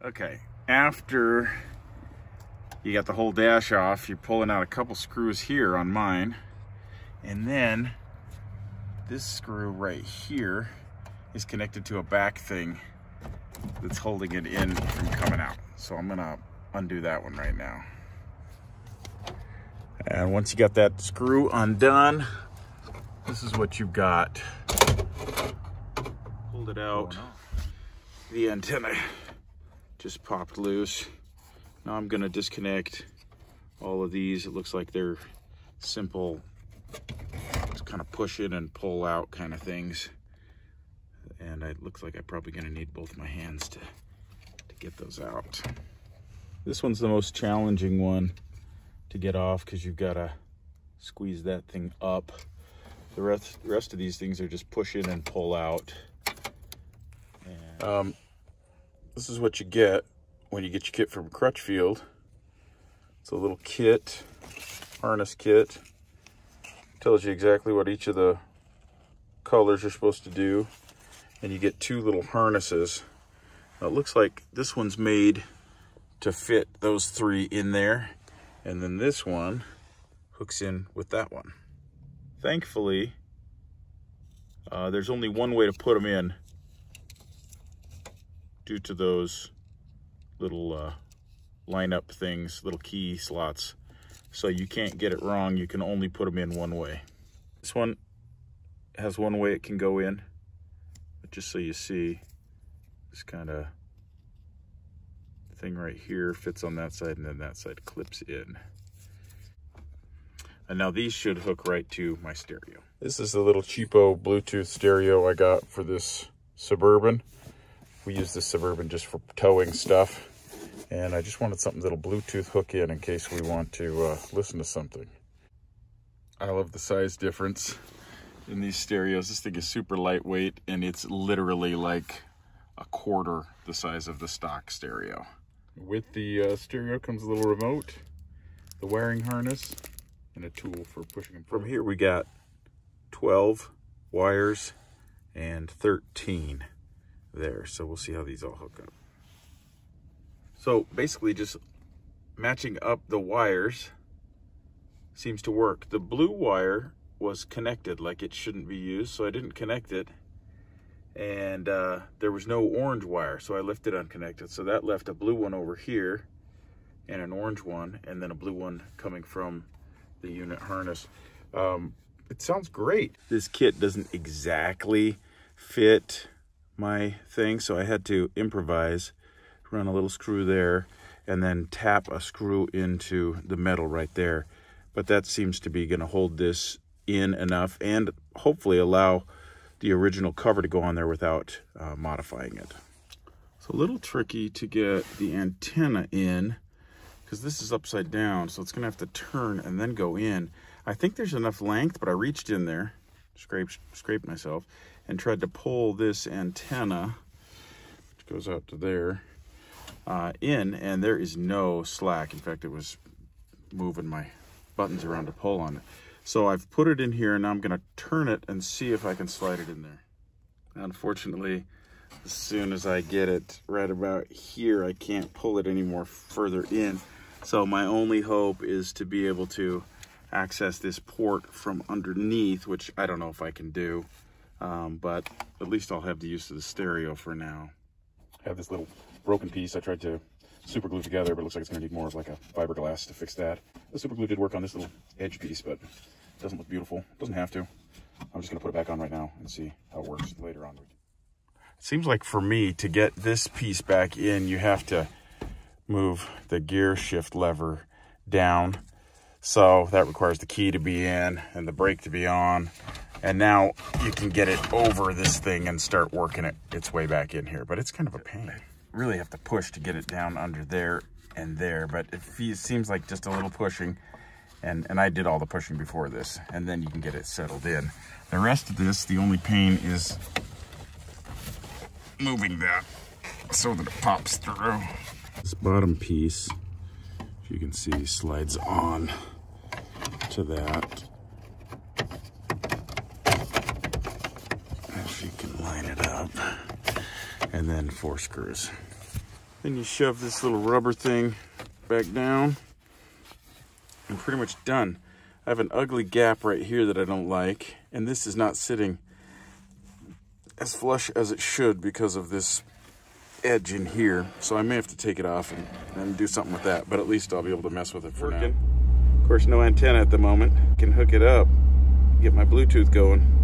Okay, after you got the whole dash off, you're pulling out a couple screws here on mine, and then this screw right here is connected to a back thing that's holding it in from coming out. So I'm gonna undo that one right now. And once you got that screw undone, this is what you've got. Pulled it out. The antenna just popped loose. Now I'm gonna disconnect all of these. It looks like they're simple, just kind of push in and pull out kind of things. And it looks like I'm probably gonna need both my hands to get those out. This one's the most challenging one to get off because you've gotta squeeze that thing up. The rest of these things are just push in and pull out. And, this is what you get when you get your kit from Crutchfield. It's a little kit, harness kit. Tells you exactly what each of the colors are supposed to do. And you get two little harnesses. Now it looks like this one's made to fit those three in there. And then this one hooks in with that one. Thankfully, there's only one way to put them in due to those little line-up things, little key slots. So you can't get it wrong. You can only put them in one way. This one has one way it can go in. But just so you see, this kind of thing right here fits on that side, and then that side clips in. And now these should hook right to my stereo. This is the little cheapo Bluetooth stereo I got for this Suburban. We use this Suburban just for towing stuff. And I just wanted something that'll Bluetooth hook in case we want to listen to something. I love the size difference in these stereos. This thing is super lightweight, and it's literally like a quarter the size of the stock stereo. With the stereo comes a little remote, the wiring harness, and a tool for pushing and pulling. From here we got 12 wires and 13 there. So we'll see how these all hook up. So basically just matching up the wires seems to work. The blue wire was connected like it shouldn't be used, so I didn't connect it. And there was no orange wire, so I left it unconnected. So that left a blue one over here and an orange one, and then a blue one coming from the unit harness. It sounds great. This kit doesn't exactly fit my thing, so I had to improvise, run a little screw there, and then tap a screw into the metal right there. But that seems to be gonna hold this in enough and hopefully allow the original cover to go on there without modifying it. It's a little tricky to get the antenna in because this is upside down, so it's gonna have to turn and then go in. I think there's enough length, but I reached in there, scraped myself, and tried to pull this antenna, which goes out to there, in, and there is no slack. In fact, it was moving my buttons around to pull on it. So I've put it in here, and now I'm gonna turn it and see if I can slide it in there. Unfortunately, as soon as I get it right about here, I can't pull it any more further in. So my only hope is to be able to access this port from underneath, which I don't know if I can do, but at least I'll have the use of the stereo for now. I have this little broken piece I tried to super glue together, but it looks like it's gonna need more of like a fiberglass to fix that. The super glue did work on this little edge piece, but it doesn't look beautiful. It doesn't have to. I'm just gonna put it back on right now and see how it works later on. It seems like for me to get this piece back in, you have to move the gear shift lever down. So that requires the key to be in and the brake to be on. And now you can get it over this thing and start working its way back in here. But it's kind of a pain. Really have to push to get it down under there and there. But it seems like just a little pushing. And I did all the pushing before this. And then you can get it settled in. The rest of this, the only pain is moving that so that it pops through. This bottom piece, if you can see, slides on to that. If you can line it up. And then 4 screws. Then you shove this little rubber thing back down. I'm pretty much done. I have an ugly gap right here that I don't like, and this is not sitting as flush as it should because of this edge in here. So I may have to take it off and do something with that, but at least I'll be able to mess with it for now. Of course, no antenna at the moment. I can hook it up, get my Bluetooth going.